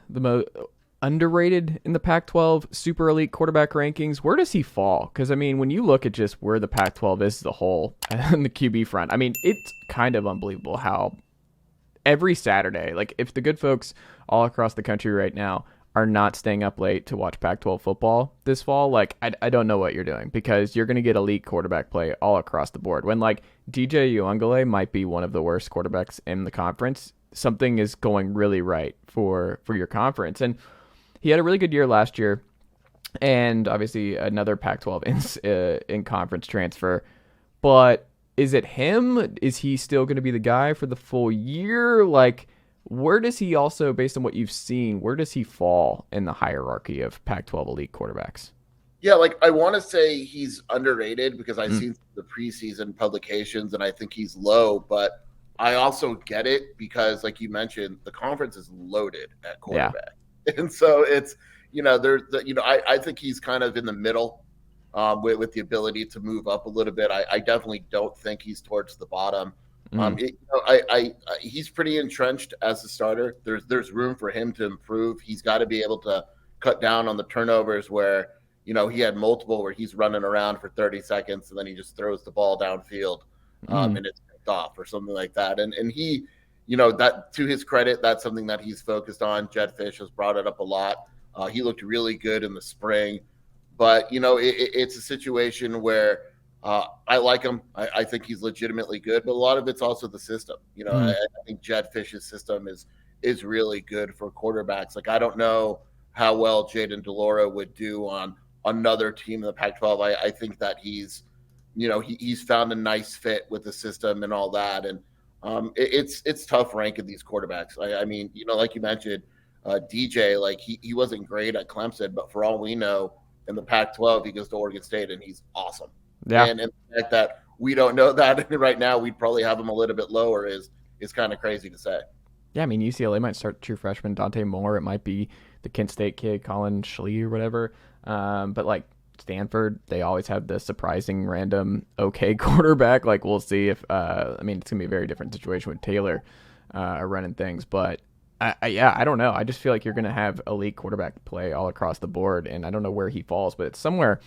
the most underrated in the Pac-12 super elite quarterback rankings. Where does he fall? Because, I mean, when you look at just where the Pac-12 is as a whole and the QB front, I mean, it's kind of unbelievable how every Saturday, like if the good folks all across the country right now are not staying up late to watch Pac-12 football this fall, like I don't know what you're doing, because you're going to get elite quarterback play all across the board. When like DJ Uiagalelei might be one of the worst quarterbacks in the conference, something is going really right for your conference. And he had a really good year last year, and obviously another Pac-12 in conference transfer. But is it him? Is he still going to be the guy for the full year? Like, where does he also, based on what you've seen, where does he fall in the hierarchy of Pac-12 elite quarterbacks? Yeah, like I want to say he's underrated because I've seen the preseason publications and I think he's low, but I also get it because, like you mentioned, the conference is loaded at quarterback. Yeah. And so it's, I think he's kind of in the middle with the ability to move up a little bit. I definitely don't think he's towards the bottom. He's pretty entrenched as a starter. There's room for him to improve. He's got to be able to cut down on the turnovers where, he had multiple where he's running around for 30 seconds and then he just throws the ball downfield and it's picked off or something like that. And he, that, to his credit, that's something that he's focused on. Jedd Fisch has brought it up a lot. He looked really good in the spring, but it's a situation where I like him. I think he's legitimately good, but a lot of it's also the system. I think Jedd Fisch's system is really good for quarterbacks. Like, I don't know how well Jayden De Laura would do on another team in the Pac-12. I think that he's found a nice fit with the system and all that. And it's tough ranking these quarterbacks. I mean, like you mentioned, DJ, like he wasn't great at Clemson, but for all we know, in the Pac-12, he goes to Oregon State and he's awesome. Yeah. And the fact that we don't know that right now, we'd probably have him a little bit lower is kind of crazy to say. Yeah, I mean, UCLA might start true freshman Dante Moore. It might be the Kent State kid, Colin Scheer or whatever. But like Stanford, they always have the surprising random okay quarterback. Like, we'll see if it's going to be a very different situation with Taylor running things. But I don't know. I just feel like you're going to have elite quarterback play all across the board, and I don't know where he falls, but it's somewhere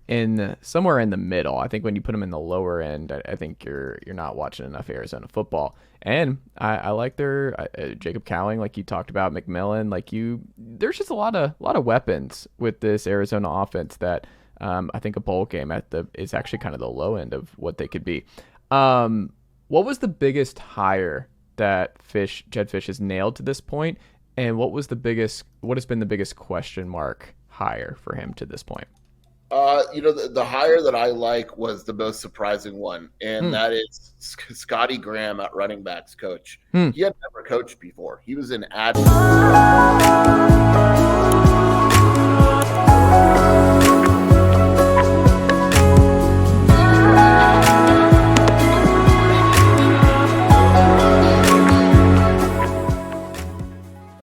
in the middle. I think when you put him in the lower end, I think you're not watching enough Arizona football. And I like their Jacob Cowling, like you talked about, McMillan, there's just a lot of weapons with this Arizona offense that I think a bowl game is actually kind of the low end of what they could be. What was the biggest hire that Jedd Fisch has nailed to this point, and what has been the biggest question mark hire for him to this point? The hire that I like was the most surprising one, and that is Scotty Graham at running backs coach. He had never coached before. He was an admin.